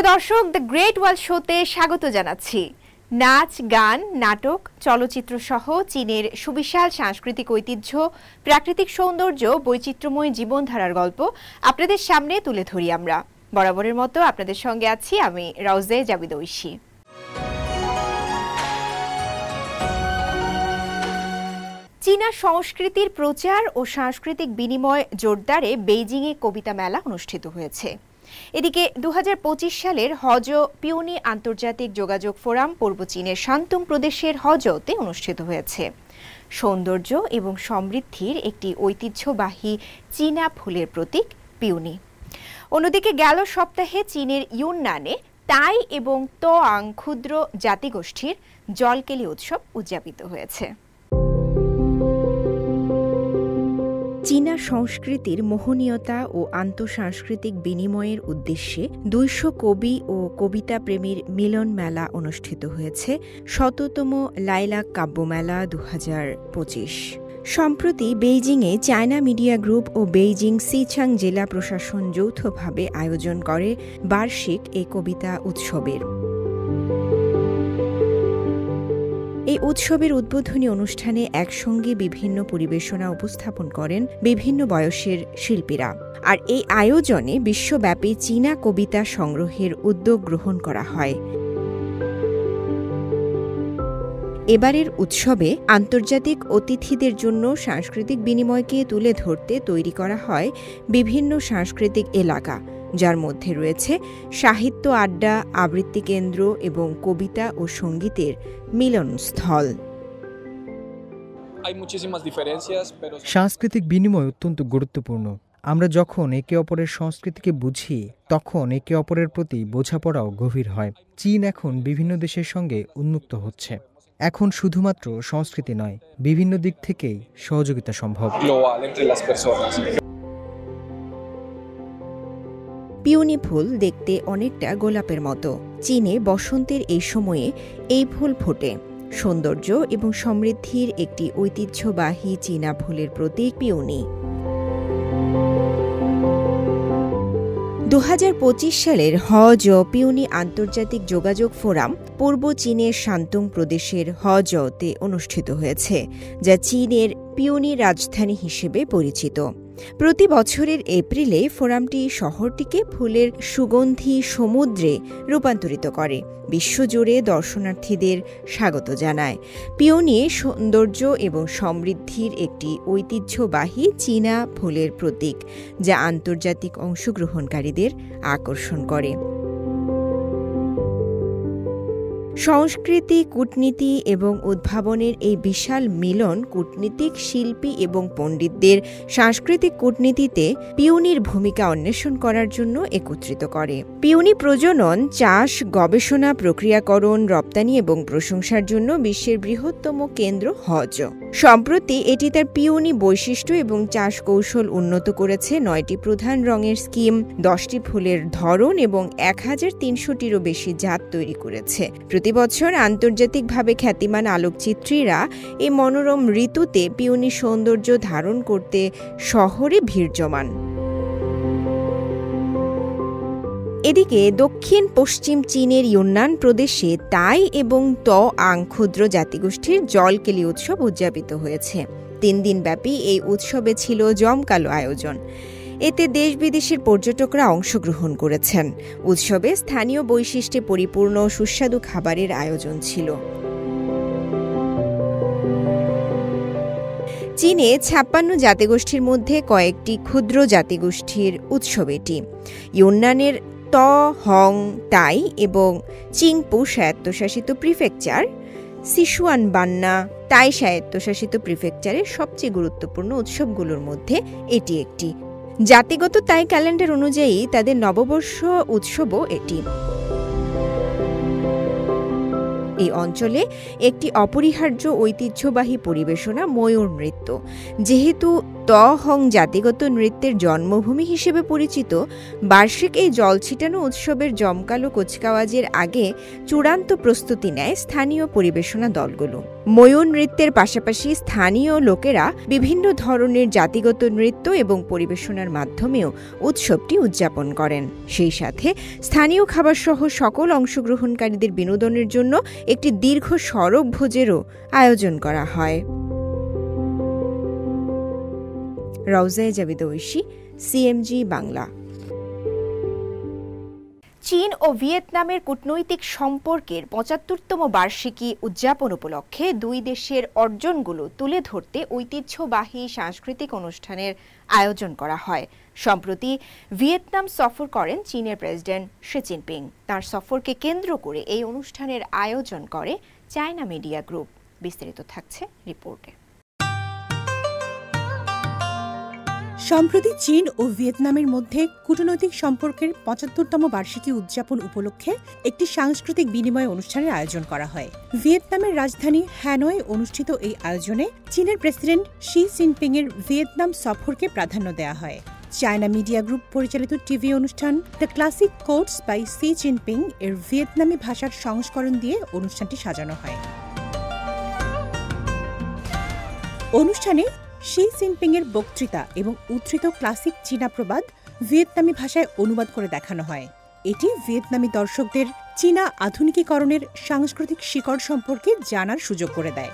প্রিয় দর্শক, the great ওয়াল শোতে স্বাগত জানাচ্ছি। নাচ, গান, নাটক, চলচ্চিত্র সহ চীনের সুবিশাল সাংস্কৃতিক ঐতিহ্য, প্রাকৃতিক সৌন্দর্য, বৈচিত্র্যময় জীবনধারার গল্প আপনাদের সামনে তুলে ধরি আমরা। বরাবরের মতো আপনাদের সঙ্গে আছি আমি রাউজে জাবিদ ঐশী। চীনা সংস্কৃতির প্রচার ও সাংস্কৃতিক বিনিময় জোরদারে বেইজিংয়ে কবিতা মেলা অনুষ্ঠিত হয়েছে। এদিকে 2025 সালের হজ পিউনি আন্তর্জাতিক যোগাযোগ ফোরাম পূর্ব চীনের শান্তুং প্রদেশের হজতে অনুষ্ঠিত হয়েছে। সৌন্দর্য এবং সমৃদ্ধির একটি ঐতিহ্যবাহী চীনা ফুলের প্রতীক পিউনি। অন্যদিকে গেল সপ্তাহে চীনের ইউননানে তাই এবং তোয়াং ক্ষুদ্র জাতিগোষ্ঠীর জলকেলি উৎসব উদযাপিত হয়েছে। চীনা সংস্কৃতির মোহনীয়তা ও আন্তঃসাংস্কৃতিক বিনিময়ের উদ্দেশ্যে 200 কবি ও কবিতা প্রেমীর মিলন মেলা অনুষ্ঠিত হয়েছে 100তম লাইলাক কাব্যমেলা 2025। সম্প্রতি বেইজিংয়ে চায়না মিডিয়া গ্রুপ ও বেইজিং সিচাং জেলা প্রশাসন যৌথভাবে আয়োজন করে বার্ষিক এই কবিতা উৎসবের। এই উৎসবের উদ্বোধনী অনুষ্ঠানে একসঙ্গে বিভিন্ন পরিবেশনা উপস্থাপন করেন বিভিন্ন বয়সের শিল্পীরা। আর এই আয়োজনে বিশ্বব্যাপী চীনা কবিতা সংগ্রহের উদ্যোগ গ্রহণ করা হয়। এবারের উৎসবে আন্তর্জাতিক অতিথিদের জন্য সাংস্কৃতিক বিনিময়কে তুলে ধরতে তৈরি করা হয় বিভিন্ন সাংস্কৃতিক এলাকা, যার মধ্যে রয়েছে সাহিত্য আড্ডা, আবৃত্তি কেন্দ্র এবং কবিতা ও সঙ্গীতের মিলনস্থল। সাংস্কৃতিক বিনিময় অত্যন্ত গুরুত্বপূর্ণ। আমরা যখন একে অপরের সংস্কৃতিকে বুঝি, তখন একে অপরের প্রতি বোঝাপড়াও গভীর হয়। চীন এখন বিভিন্ন দেশের সঙ্গে উন্মুক্ত হচ্ছে। এখন শুধুমাত্র সংস্কৃতি নয়, বিভিন্ন দিক থেকেই সহযোগিতা সম্ভব। পিউনি ফুল দেখতে অনেকটা গোলাপের মতো। চীনে বসন্তের এই সময়ে এই ফুল ফোটে। সৌন্দর্য এবং সমৃদ্ধির একটি ঐতিহ্যবাহী চীনা ফুলের প্রতীক পিউনি। 2025 সালের হজ পিউনি আন্তর্জাতিক যোগাযোগ ফোরাম পূর্ব চীনের শান্তুং প্রদেশের হজতে অনুষ্ঠিত হয়েছে, যা চীনের পিউনি রাজধানী হিসেবে পরিচিত। প্রতি বছরের এপ্রিলে ফোরামটি শহরটিকে ফুলের সুগন্ধি সমুদ্রে রূপান্তরিত করে, বিশ্বজুড়ে দর্শনার্থীদের স্বাগত জানায়। পিওনি সৌন্দর্য এবং সমৃদ্ধির একটি ঐতিহ্যবাহী চীনা ফুলের প্রতীক, যা আন্তর্জাতিক অংশগ্রহণকারীদের আকর্ষণ করে। সংস্কৃতি, কূটনীতি এবং উদ্ভাবনের এই বিশাল মিলন কূটনীতিক, শিল্পী এবং পণ্ডিতদের সাংস্কৃতিক কূটনীতিতে পিউনির ভূমিকা অন্বেষণ করার জন্য একত্রিত করে। পিউনি প্রজনন, চাষ, গবেষণা, প্রক্রিয়াকরণ, রপ্তানি এবং প্রশংসার জন্য বিশ্বের বৃহত্তম কেন্দ্র হজ। সম্প্রতি এটি তার পিউনি বৈশিষ্ট্য এবং চাষ কৌশল উন্নত করেছে 9টি প্রধান রঙের স্কিম, 10টি ফুলের ধরন এবং 1300টিরও বেশি জাত তৈরি করেছে। প্রতি বছর আন্তর্জাতিকভাবে খ্যাতিমান আলোকচিত্রীরা এই মনোরম ঋতুতে পিউনি সৌন্দর্য ধারণ করতে শহরে ভিড় জমান। এদিকে দক্ষিণ পশ্চিম চীনের ইউননান প্রদেশে তাই এবং তোয়াং ক্ষুদ্র জাতিগোষ্ঠীর জলকেলি উৎসব উদযাপিত হয়েছে। 3 দিনব্যাপী এই উৎসবে ছিল জমকালো আয়োজন। এতে দেশ বিদেশের পর্যটকরা অংশগ্রহণ করেছেন। উৎসবে স্থানীয় বৈশিষ্ট্যে পরিপূর্ণ সুস্বাদু খাবারের আয়োজন ছিল। চীনে 56 জাতিগোষ্ঠীর মধ্যে কয়েকটি ক্ষুদ্র জাতিগোষ্ঠীর উৎসব এটি। ইউননানের ত, হং, তাই এবং চিংপু স্বায়ত্তশাসিত প্রিফেকচার, সিচুয়ান বান্না তাই স্বায়ত্তশাসিত প্রিফেকচারের সবচেয়ে গুরুত্বপূর্ণ উৎসবগুলোর মধ্যে এটি একটি। জাতিগত তাই ক্যালেন্ডার অনুযায়ী তাদের নববর্ষ উৎসবও এটি। এই অঞ্চলে একটি অপরিহার্য ঐতিহ্যবাহী পরিবেশনা ময়ূর নৃত্য। যেহেতু ত হং জাতিগত নৃত্যের জন্মভূমি হিসেবে পরিচিত বার্ষিক এই জল ছিটানো উৎসবের জমকালো কুচকাওয়াজের আগে চূড়ান্ত প্রস্তুতি নেয় স্থানীয় পরিবেশনা দলগুলো। ময়ূর নৃত্যের পাশাপাশি স্থানীয় লোকেরা বিভিন্ন ধরনের জাতিগত নৃত্য এবং পরিবেশনার মাধ্যমেও উৎসবটি উদযাপন করেন। সেই সাথে স্থানীয় খাবারসহ সকল অংশগ্রহণকারীদের বিনোদনের জন্য একটি দীর্ঘ সড়ক ভোজেরও আয়োজন করা হয়। রওজায়ে জাবিদ ঐশী, সিএমজি বাংলা। চীন ও ভিয়েতনামের কূটনৈতিক সম্পর্কের ৭৫তম বার্ষিকী উদযাপন উপলক্ষে দুই দেশের অর্জনগুলো তুলে ধরতে ঐতিহ্যবাহী সাংস্কৃতিক অনুষ্ঠানের আয়োজন করা হয়। সম্প্রতি ভিয়েতনাম সফর করেন চীনের প্রেসিডেন্ট শি জিনপিং। তার সফরকে কেন্দ্র করে এই অনুষ্ঠানের আয়োজন করে চায়না মিডিয়া গ্রুপ। বিস্তারিত থাকছে রিপোর্টে। সম্প্রতি চীন ও ভিয়েতনামের মধ্যে কূটনৈতিক সম্পর্কের ৭৫তম বার্ষিকী উদযাপন উপলক্ষে একটি সাংস্কৃতিক বিনিময় অনুষ্ঠানের আয়োজন করা হয়। ভিয়েতনামের রাজধানী হ্যানয়ে অনুষ্ঠিত এই আয়োজনে চীনের প্রেসিডেন্ট শি জিনপিংয়ের ভিয়েতনাম সফরকে প্রাধান্য দেওয়া হয়। চায়না মিডিয়া গ্রুপ পরিচালিত টিভি অনুষ্ঠান the classic quotes by Xi Jinping এর ভিয়েতনামি ভাষার সংস্করণ দিয়ে অনুষ্ঠানটি সাজানো হয়। অনুষ্ঠানে শি জিনপিংয়ের বক্তৃতা এবং উদ্ধৃত ক্লাসিক চীনা প্রবাদ ভিয়েতনামি ভাষায় অনুবাদ করে দেখানো হয়। এটি ভিয়েতনামি দর্শকদের চীনা আধুনিকীকরণের সাংস্কৃতিক শিকড় সম্পর্কে জানার সুযোগ করে দেয়।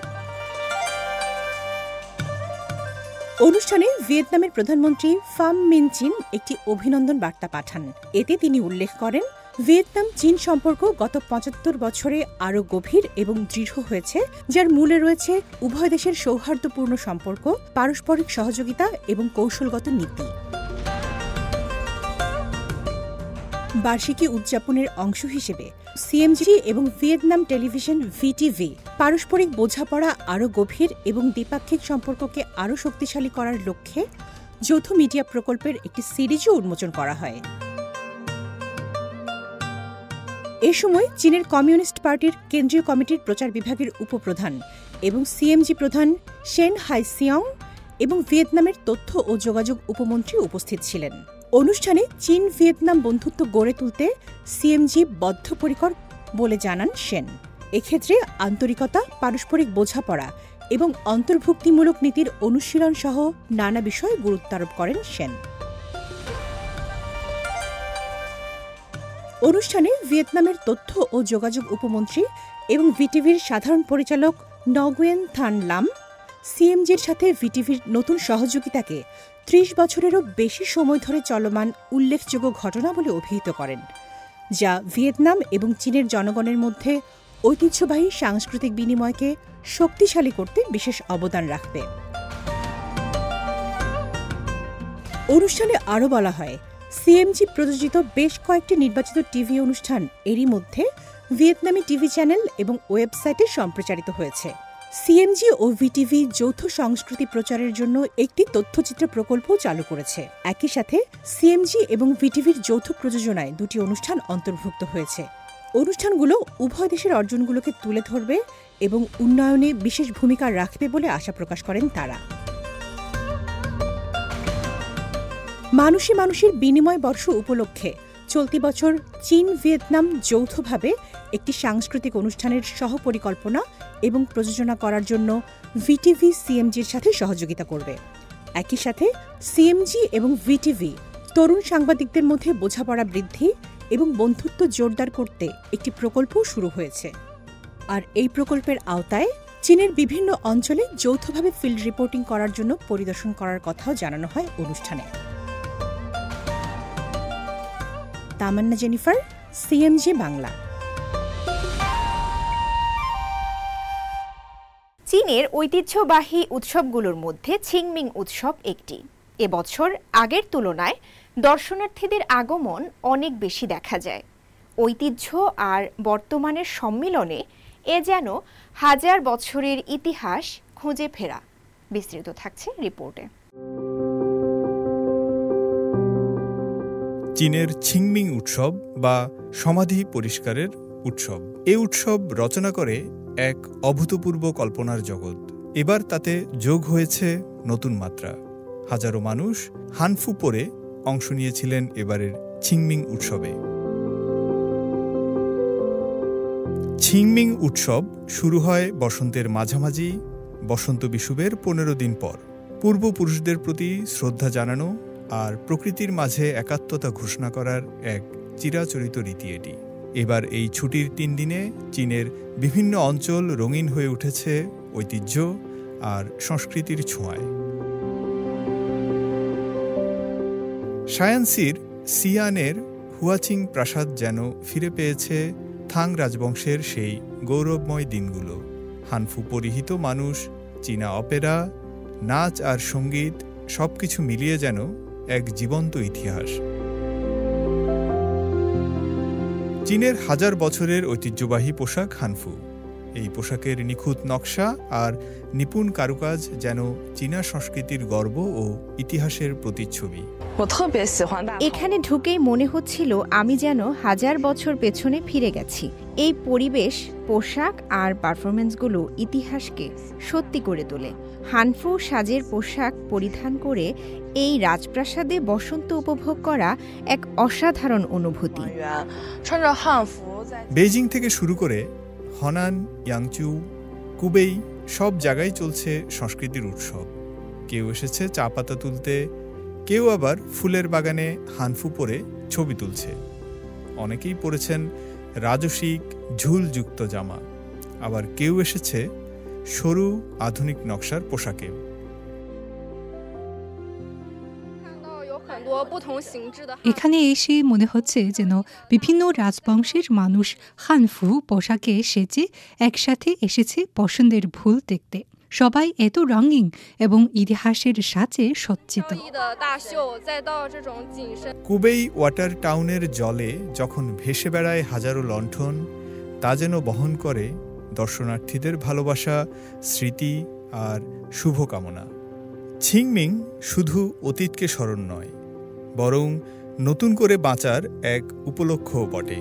অনুষ্ঠানে ভিয়েতনামের প্রধানমন্ত্রী ফাম মিন চিন একটি অভিনন্দন বার্তা পাঠান। এতে তিনি উল্লেখ করেন, ভিয়েতনাম চীন সম্পর্ক গত ৭৫ বছরে আরও গভীর এবং দৃঢ় হয়েছে, যার মূলে রয়েছে উভয় দেশের সৌহার্দ্যপূর্ণ সম্পর্ক, পারস্পরিক সহযোগিতা এবং কৌশলগত নীতি। বার্ষিকী উদযাপনের অংশ হিসেবে সিএমজি এবং ভিয়েতনাম টেলিভিশন ভিটিভি পারস্পরিক বোঝাপড়া আরও গভীর এবং দ্বিপাক্ষিক সম্পর্ককে আরও শক্তিশালী করার লক্ষ্যে যৌথ মিডিয়া প্রকল্পের একটি সিরিজও উন্মোচন করা হয়। এ সময় চীনের কমিউনিস্ট পার্টির কেন্দ্রীয় কমিটির প্রচার বিভাগের উপপ্রধান এবং সিএমজি প্রধান শেন হাইসিয়ং এবং ভিয়েতনামের তথ্য ও যোগাযোগ উপমন্ত্রী উপস্থিত ছিলেন। অনুষ্ঠানে চীন ভিয়েতনাম বন্ধুত্ব গড়ে তুলতে সিএমজি বদ্ধপরিকর বলে জানান শেন। এক্ষেত্রে আন্তরিকতা, পারস্পরিক বোঝাপড়া এবং অন্তর্ভুক্তিমূলক নীতির অনুশীলন সহ নানা বিষয়ে গুরুত্বারোপ করেন শেন। অনুষ্ঠানে ভিয়েতনামের তথ্য ও যোগাযোগ উপমন্ত্রী এবং ভিটিভির সাধারণ পরিচালক নগুয়েন থান লাম সিএমজির সাথে ভিটিভির নতুন সহযোগিতাকে ৩০ বছরেরও বেশি সময় ধরে চলমান উল্লেখযোগ্য ঘটনা বলে অভিহিত করেন, যা ভিয়েতনাম এবং চীনের জনগণের মধ্যে ঐতিহ্যবাহী সাংস্কৃতিক বিনিময়কে শক্তিশালী করতে বিশেষ অবদান রাখবে। অনুষ্ঠানে আরও বলা হয়, সিএমজি প্রযোজিত বেশ কয়েকটি নির্বাচিত টিভি অনুষ্ঠান এরই মধ্যে ভিয়েতনামি টিভি চ্যানেল এবং ওয়েবসাইটে সম্প্রচারিত হয়েছে। সিএমজি ও ভিটিভি যৌথ সংস্কৃতি প্রচারের জন্য একটি তথ্যচিত্র প্রকল্পও চালু করেছে। একই সাথে সিএমজি এবং ভিটিভির যৌথ প্রযোজনায় দুটি অনুষ্ঠান অন্তর্ভুক্ত হয়েছে। অনুষ্ঠানগুলো উভয় দেশের অর্জনগুলোকে তুলে ধরবে এবং উন্নয়নে বিশেষ ভূমিকা রাখবে বলে আশা প্রকাশ করেন তারা। মানুষে মানুষের বিনিময় বর্ষ উপলক্ষে চলতি বছর চীন ভিয়েতনাম যৌথভাবে একটি সাংস্কৃতিক অনুষ্ঠানের সহপরিকল্পনা এবং প্রযোজনা করার জন্য ভিটিভি সিএমজির সাথে সহযোগিতা করবে। একই সাথে সিএমজি এবং ভিটিভি তরুণ সাংবাদিকদের মধ্যে বোঝাপড়া বৃদ্ধি এবং বন্ধুত্ব জোরদার করতে একটি প্রকল্পও শুরু হয়েছে। আর এই প্রকল্পের আওতায় চীনের বিভিন্ন অঞ্চলে যৌথভাবে ফিল্ড রিপোর্টিং করার জন্য পরিদর্শন করার কথাও জানানো হয় অনুষ্ঠানে। তামান্না জেনিফার, সিএমজি বাংলা। চীনের ঐতিহ্যবাহী উৎসবগুলোর মধ্যে ছিংমিং উৎসব একটি। এবছর আগের তুলনায় দর্শনার্থীদের আগমন অনেক বেশি দেখা যায়। ঐতিহ্য আর বর্তমানের সম্মিলনে এ যেন হাজার বছরের ইতিহাস খুঁজে ফেরা। বিস্তৃত থাকছে রিপোর্টে। চীনের ছিংমিং উৎসব বা সমাধি পরিষ্কারের উৎসব। এই উৎসব রচনা করে এক অভূতপূর্ব কল্পনার জগৎ। এবার তাতে যোগ হয়েছে নতুন মাত্রা। হাজারো মানুষ হানফু পরে অংশ নিয়েছিলেন এবারের ছিংমিং উৎসবে। ছিংমিং উৎসব শুরু হয় বসন্তের মাঝামাঝি, বসন্ত বিষুবের 15 দিন পর। পূর্বপুরুষদের প্রতি শ্রদ্ধা জানানো আর প্রকৃতির মাঝে একাত্মতা ঘোষণা করার এক চিরাচরিত রীতি এটি। এবার এই ছুটির 3 দিনে চীনের বিভিন্ন অঞ্চল রঙিন হয়ে উঠেছে ঐতিহ্য আর সংস্কৃতির ছোঁয়ায়। শায়ানসির সিয়ানের হুয়াচিং প্রাসাদ যেন ফিরে পেয়েছে থাং রাজবংশের সেই গৌরবময় দিনগুলো। হানফু পরিহিত মানুষ, চীনা অপেরা, নাচ আর সঙ্গীত সবকিছু মিলিয়ে যেন এক জীবন্ত ইতিহাস। চীনের 1000 বছরের ঐতিহ্যবাহী পোশাক হানফু। এই পোশাকের নিখুঁত নকশা আর নিপুণ কারুকাজ যেন চীনা সংস্কৃতির গর্ব ও ইতিহাসের প্রতিচ্ছবি। এখানে ঢুকেই মনে হচ্ছিল আমি যেন 1000 বছর পেছনে ফিরে গেছি। এই পরিবেশ, পোশাক আর পারফরমেন্সগুলো ইতিহাসকে সত্যি করে তোলে। হানফু সাজের পোশাক পরিধান করে এই রাজপ্রাসাদে বসন্ত উপভোগ করা এক অসাধারণ অনুভূতি। বেইজিং থেকে শুরু করে হনান, ইয়াংচু, কুবেই সব জায়গায় চলছে সংস্কৃতির উৎসব। কেউ এসেছে চা পাতা তুলতে, কেউ আবার ফুলের বাগানে হানফু পরে ছবি তুলছে। অনেকেই পরেছেন রাজসিক ঝুলযুক্ত জামা, আবার কেউ এসেছে সরু আধুনিক নকশার পোশাকে। এখানে এসে মনে হচ্ছে যেন বিভিন্ন রাজবংশের মানুষ হানফু পোশাকে সেজে একসাথে এসেছে পছন্দের ভুল দেখতে। সবাই এত রঙিন এবং ইতিহাসের সাথে সজ্জিত। কুবেই ওয়াটার টাউনের জলে যখন ভেসে বেড়ায় হাজারো লণ্ঠন, তা যেন বহন করে দর্শনার্থীদের ভালোবাসা, স্মৃতি আর শুভকামনা। ছিংমিং শুধু অতীতকে স্মরণ নয়, বরং নতুন করে বাঁচার এক উপলক্ষ্যও বটে।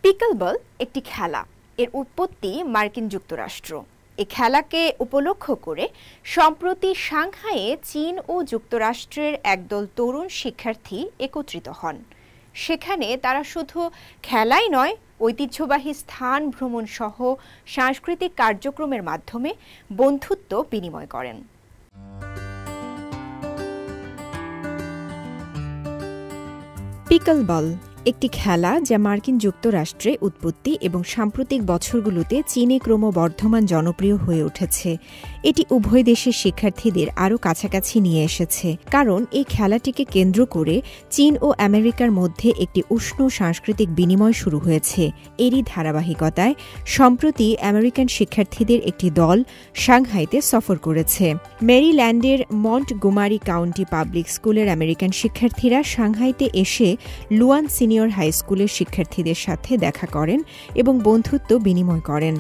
পিকলবল একটি খেলা। এর উৎপত্তি মার্কিন যুক্তরাষ্ট্র। এই খেলাকে উপলক্ষ করে সম্প্রতি সাংহাইয়ে চীন ও যুক্তরাষ্ট্রের একদল তরুণ শিক্ষার্থী একত্রিত হন। সেখানে তারা শুধু খেলাই নয়, ঐতিহ্যবাহী স্থান ভ্রমণ সহ সাংস্কৃতিক কার্যক্রমের মাধ্যমে বন্ধুত্ব বিনিময় করেন। পিকলবল একটি খেলা যা মার্কিন যুক্তরাষ্ট্রে উৎপত্তি এবং সাম্প্রতিক বছরগুলোতে চীনে ক্রমবর্ধমান জনপ্রিয় হয়ে উঠেছে। এটি উভয় দেশের শিক্ষার্থীদের আরও কাছাকাছি নিয়ে এসেছে, কারণ এই খেলাটিকে কেন্দ্র করে চীন ও আমেরিকার মধ্যে একটি উষ্ণ সাংস্কৃতিক বিনিময় শুরু হয়েছে। এরই ধারাবাহিকতায় সম্প্রতি আমেরিকান শিক্ষার্থীদের একটি দল সাংহাইতে সফর করেছে। মেরিল্যান্ডের মন্টগোমারি কাউন্টি পাবলিক স্কুলের আমেরিকান শিক্ষার্থীরা সাংহাইতে এসে লুয়ান সিনিয়র হাই স্কুলের শিক্ষার্থীদের সাথে দেখা করেন এবং বন্ধুত্ব বিনিময় করেন।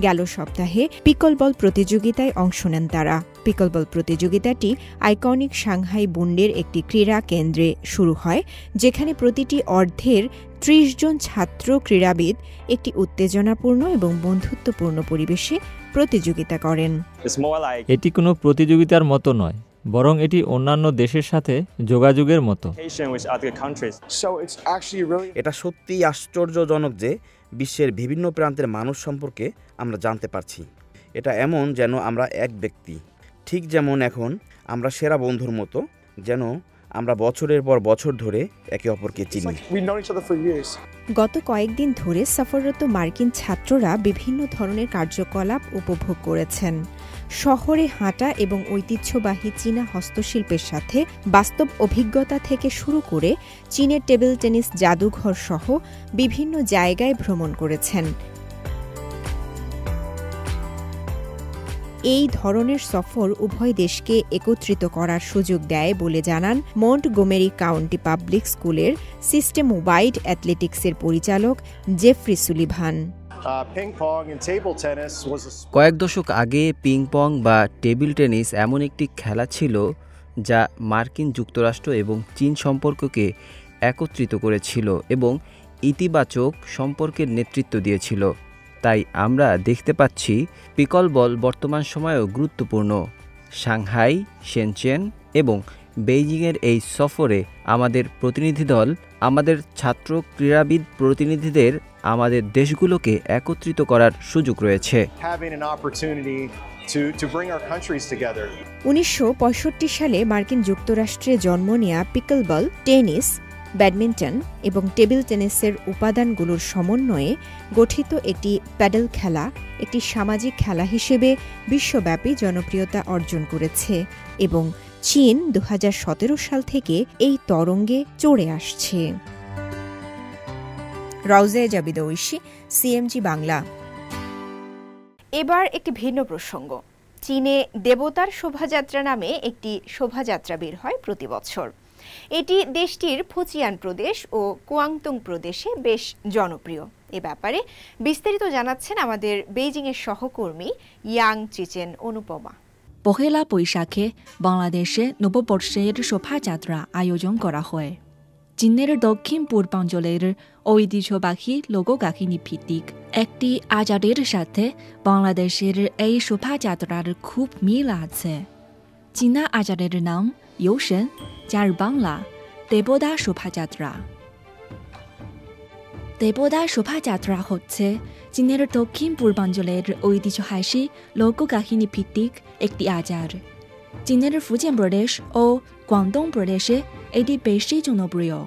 গেল সপ্তাহে পিকলবল প্রতিযোগিতায় অংশ নেন তারা। পিকলবল প্রতিযোগিতাটি আইকনিক সাংহাই বুন্ডের একটি ক্রীড়া কেন্দ্রে শুরু হয়, যেখানে প্রতিটি অর্ধের 30 জন ছাত্র ক্রীড়াবিদ একটি উত্তেজনাপূর্ণ এবং বন্ধুত্বপূর্ণ পরিবেশে প্রতিযোগিতা করেন। এটি কোনো প্রতিযোগিতার মতো নয়, বরং এটি অন্যান্য দেশের সাথে যোগাযোগের মতো। এটা সত্যিই আশ্চর্যজনক যে বিশ্বের বিভিন্ন প্রান্তের মানুষ সম্পর্কে আমরা জানতে পারছি। এটা এমন যেন আমরা এক ব্যক্তি, ঠিক যেমন এখন আমরা সেরা বন্ধুর মতো, যেন আমরা বছরের পর বছর ধরে একে অপরকে চিনি। গত কয়েকদিন ধরে সফররত মার্কিন ছাত্ররা বিভিন্ন ধরনের কার্যকলাপ উপভোগ করেছেন। শহরে হাঁটা এবং ঐতিহ্যবাহী চীনা হস্তশিল্পের সাথে বাস্তব অভিজ্ঞতা থেকে শুরু করে চীনের টেবিল টেনিস জাদুঘর সহ বিভিন্ন জায়গায় ভ্রমণ করেছেন। এই ধরনের সফর উভয় দেশকে একত্রিত করার সুযোগ দেয় বলে জানান মন্টগোমেরি কাউন্টি পাবলিক স্কুলের সিস্টেম ওয়াইড অ্যাথলেটিক্সের পরিচালক জেফ্রি সুলিভান। কয়েক দশক আগে পিং পং বা টেবিল টেনিস এমন একটি খেলা ছিল যা মার্কিন যুক্তরাষ্ট্র এবং চীন সম্পর্ককে একত্রিত করেছিল, এবং ইতিবাচক সম্পর্কের নেতৃত্ব দিয়েছিল। তাই আমরা দেখতে পাচ্ছি পিকলবল বর্তমান সময়েও গুরুত্বপূর্ণ। সাংহাই, শেনচেন এবং বেইজিংয়ের এই সফরে আমাদের প্রতিনিধি দল আমাদের ছাত্র ক্রীড়াবিদ প্রতিনিধিদের আমাদের দেশগুলোকে একত্রিত করার সুযোগ রয়েছে। 1965 সালে মার্কিন যুক্তরাষ্ট্রে জন্ম নেয়া পিকলবল টেনিস, ব্যাডমিন্টন এবং টেবিল টেনিসের উপাদানগুলোর সমন্বয়ে গঠিত একটি প্যাডেল খেলা একটি সামাজিক খেলা হিসেবে বিশ্বব্যাপী জনপ্রিয়তা অর্জন করেছে এবং চীন 2017 সাল থেকে এই তরঙ্গে চড়ে আসছে। রাউজে জাবিদ ঐশী, সিএমজি বাংলা। এবার একটি ভিন্ন প্রসঙ্গ। চীনে দেবতার শোভাযাত্রা নামে একটি শোভাযাত্রা বের হয় প্রতি বছর। এটি দেশটির ফুজিয়ান প্রদেশ ও কুয়াংতুং প্রদেশে বেশ জনপ্রিয়। এ ব্যাপারে বিস্তারিত জানাচ্ছেন আমাদের বেইজিংয়ের সহকর্মী ইয়াং চিচেন অনুপমা। পহেলা বৈশাখে বাংলাদেশে নববর্ষের শোভাযাত্রা আয়োজন করা হয়। চীনের দক্ষিণ পূর্বাঞ্চলের ঐতিহ্যবাহী লোককাহিনী ভিত্তিক একটি আচারের সাথে বাংলাদেশের এই শোভাযাত্রার খুব মিল আছে। চীনা আচারের নাম ইউশেন, যার বাংলা দেবদা শোভাযাত্রা। দেবদা শোভাযাত্রা হচ্ছে চীনের দক্ষিণ পূর্বাঞ্চলের ঐতিহ্যবাহী লোককাহিনী ভিত্তিক একটি আচার। চীনের ফুজিয়ান প্রদেশ ও গুয়াংদং প্রদেশে এটি বেশি জনপ্রিয়।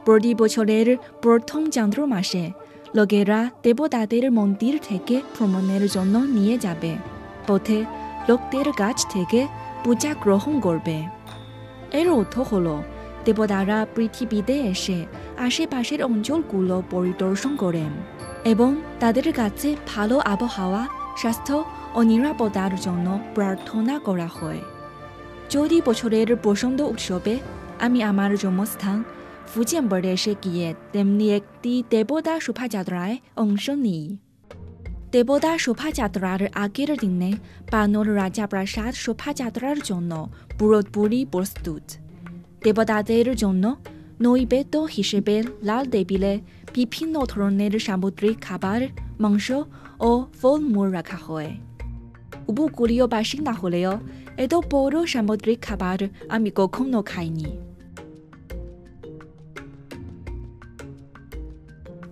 প্রতি বছরের প্রথম চন্দ্র মাসে লোকেরা দেবতাদের মন্দির থেকে ভ্রমণের জন্য নিয়ে যাবে। পথে লোকদের কাছ থেকে পূজা গ্রহণ করবে। এর অর্থ হল দেবতারা পৃথিবীতে এসে আশেপাশের অঞ্চলগুলো পরিদর্শন করেন এবং তাদের কাছে ভালো আবহাওয়া, স্বাস্থ্য ও নিরাপত্তার জন্য প্রার্থনা করা হয়। চলতি বছরের বসন্ত উৎসবে আমি আমার জন্মস্থান ফুজিয়ান প্রদেশে গিয়ে তেমনি একটি দেবতা শোভাযাত্রায় অংশ নিই। দেবতা শোভাযাত্রার আগের দিনে পানোর রাজাপ্রাসাদ শোভাযাত্রার জন্য পুরোপুরি প্রস্তুত। দেবতাদের জন্য নৈবেদ্য হিসেবে লাল টেবিলে বিভিন্ন ধরনের সামুদ্রিক খাবার, মাংস ও ফলমূল রাখা হয়। উপকূলীয় বাসিন্দা হলেও এত বড় সামুদ্রিক খাবার আমি কখনো খাইনি।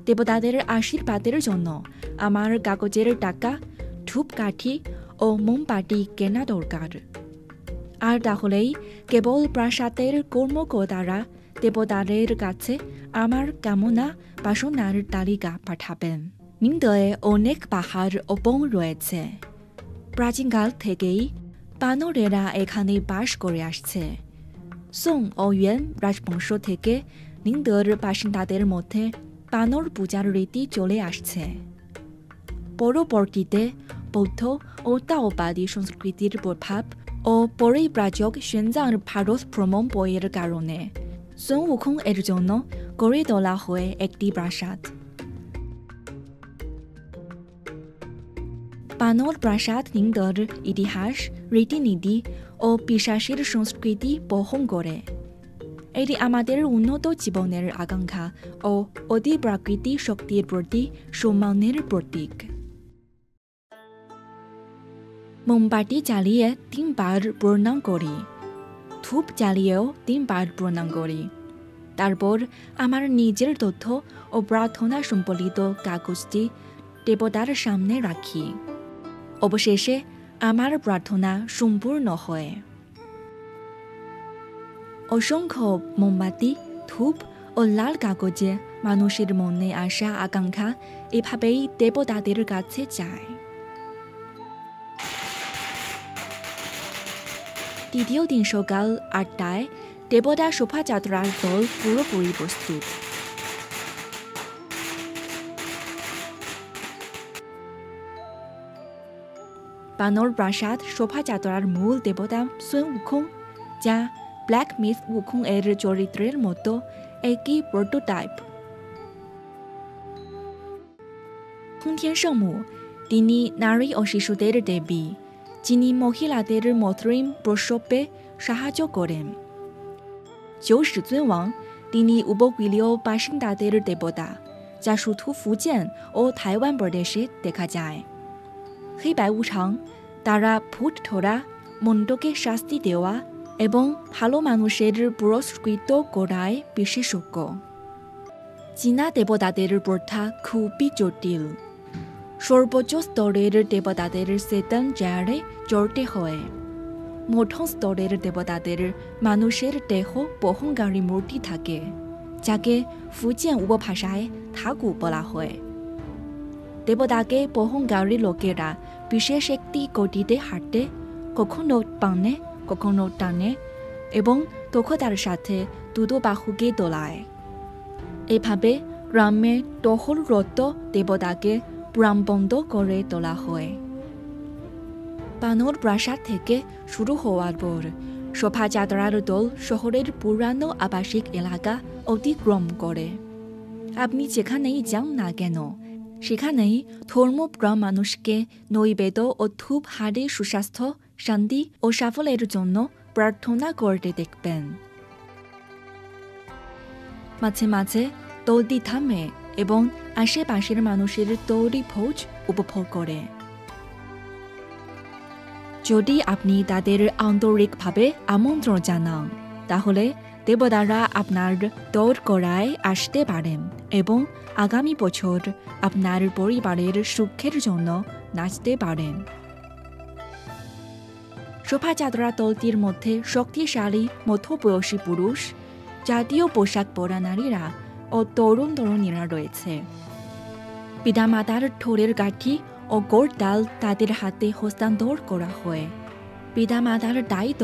দেবতাদের আশীর্বাদের জন্য আমার কাগজের টাকা, ধূপকাঠি ও মোমবাতি কেনা দরকার। আর তাহলেই কেবল প্রাসাদের কর্মকর্তারা দেবতাদের কাছে আমার কামনা বাসনার তালিকা পাঠাবেন। নিন্দয়ে অনেক পাহাড় ও বন রয়েছে। প্রাচীনকাল থেকেই বানরেরা এখানে বাস করে আসছে। সোং ও ইউয়ান রাজবংশ থেকে নিন্দর বাসিন্দাদের মধ্যে বানর পূজার রীতি চলে আসছে। পরবর্তীতে বৌদ্ধ ও তাওবাদী সংস্কৃতির প্রভাব ও পরিব্রাজক xuanzang ভারত ভ্রমণ বইয়ের কারণে sun wukong এর জন্য গড়ে তোলা হয় একটি প্রাসাদ। বানর প্রাসাদ নিন্দর ইতিহাস, রীতিনীতি ও বিশ্বাসের সংস্কৃতি বহন করে। এটি আমাদের উন্নত জীবনের আকাঙ্ক্ষা ও অতিপ্রাকৃতিক শক্তির প্রতি সম্মানের প্রতীক। মোমবাতি জ্বালিয়ে 3 বার প্রণাম করি, ধূপ জ্বালিয়েও 3 বার প্রণাম করি। তারপর আমার নিজের তথ্য ও প্রার্থনা সম্বলিত কাগজটি দেবতার সামনে রাখি। অবশেষে আমার প্রার্থনা সম্পূর্ণ হয়। অসংখ্য মোমবাতি, ধূপ ও লাল কাগজে মানুষের মনে আসা আকাঙ্ক্ষা এভাবেই দেবতাদের কাছে যায়। দ্বিতীয় দিন সকাল 8টায় দেবতা শোভাযাত্রার দল পুরোপুরি প্রস্তুত। বানর প্রাসাদ শোভাযাত্রার মূল দেবতা sun wukong, যা ব্ল্যাক মিথ উকুং এর চরিত্রের মতো একই প্রোটোটাইপ। হুংটিয়ান সংমু, তিনি নারী ও শিশুদের দেবী, যিনি মহিলাদের মৈত্রী প্রসবে সাহায্য করেন। 九始尊王, তিনি উপকূলীয় বাসিন্দাদের দেবতা, যা শুধু ফুজিয়ান ও তাইওয়ান প্রদেশে দেখা যায়। হেইবাইউছাং, তারা ভূত ধরা, মন্দকে শাস্তি দেওয়া এবং ভালো মানুষের পুরস্কৃত করায় বিশেষজ্ঞ। চীনা দেবতাদের প্রথা খুবই জটিল। সর্বোচ্চ স্তরের দেবতাদের সেতন জারে চড়তে হয়। মধ্যম স্তরের দেবতাদের মানুষের দেহ বহনকারী মূর্তি থাকে, যাকে ফুজিয়ান উপভাষায় থাকু বলা হয়। দেবতাকে বহনকারী লোকেরা বিশেষ একটি গতিতে হাঁটে, কখনো বামে কখনো ডানে এবং দক্ষতার সাথে দুটো বাহুকে দোলায়। এভাবে গ্রামে টহলরত দেবতাকে প্রাণবন্ত করে তোলা হয়। বানর প্রাসাদ থেকে শুরু হওয়ার পর শোভাযাত্রার দল শহরের পুরানো আবাসিক এলাকা অতিক্রম করে। আপনি যেখানেই যান না কেন, সেখানেই ধর্মপ্রাণ মানুষকে নৈবেদ্য ও ধূপ হাড়ে সুস্বাস্থ্য, শান্তি ও সাফল্যের জন্য প্রার্থনা করতে দেখবেন। মাঝে মাঝে দলটি থামে এবং আশেপাশের মানুষের তৈরি ভোজ উপভোগ করে। যদি আপনি তাদের আন্তরিকভাবে আমন্ত্রণ জানান, তাহলে দেবতারা আপনার দৌড় করায় আসতে পারেন এবং আগামী বছর আপনার পরিবারের সুখের জন্য নাচতে পারেন। শোভাযাত্রা দলটির মধ্যে শক্তিশালী মধ্যবয়সী পুরুষ, জাতীয় পোশাক পরা নারীরা ও তরুণ তরুণীরা রয়েছে। পিতামাতার ঠোঁটের গাঁঠি ও গোড়তাল তাদের হাতে হস্তান্তর করা হয়। পিতামাতার দায়িত্ব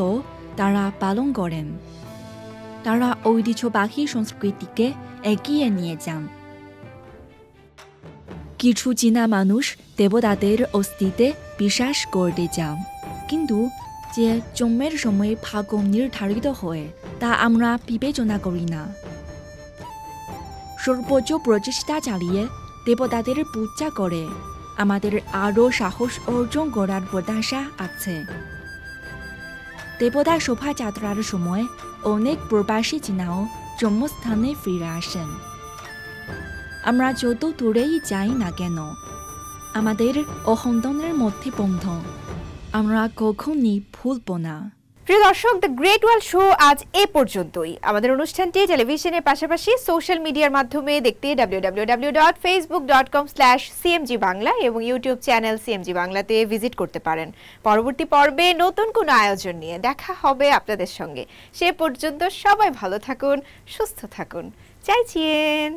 তারা পালন করেন। তারা ঐতিহ্যবাহী সংস্কৃতিকে এগিয়ে নিয়ে যান। কিছু চীনা মানুষ দেবতাদের অস্তিত্বে বিশ্বাস করতে চান, কিন্তু যে জন্মের সময় ভাগ্য নির্ধারিত হয় তা আমরা বিবেচনা করি না। সর্বোচ্চ প্রচেষ্টা চালিয়ে দেবতাদের পূজা করে আমাদের আরও সাহস অর্জন করার প্রত্যাশা আছে। দেবতা শোভাযাত্রার সময় অনেক প্রবাসী চীনাও জন্মস্থানে ফিরে আসেন। আমরা যত দূরেই যাই না কেন, আমাদের অহংতনের মধ্যে বন্ধন আমরা কখনই ভুলব না। প্রিয় দর্শক, দ্য গ্রেট ওয়াল শো আজ এ পর্যন্তই। আমাদের অনুষ্ঠানটি টেলিভিশনের পাশাপাশি সোশ্যাল মিডিয়ার মাধ্যমে দেখতে www.facebook.com/cmg বাংলা এবং ইউটিউব চ্যানেল সিএমজি বাংলাতে ভিজিট করতে পারেন। পরবর্তী পর্বে নতুন কোনো আয়োজন নিয়ে দেখা হবে আপনাদের সঙ্গে। সে পর্যন্ত সবাই ভালো থাকুন, সুস্থ থাকুন। চাইছিয়েন।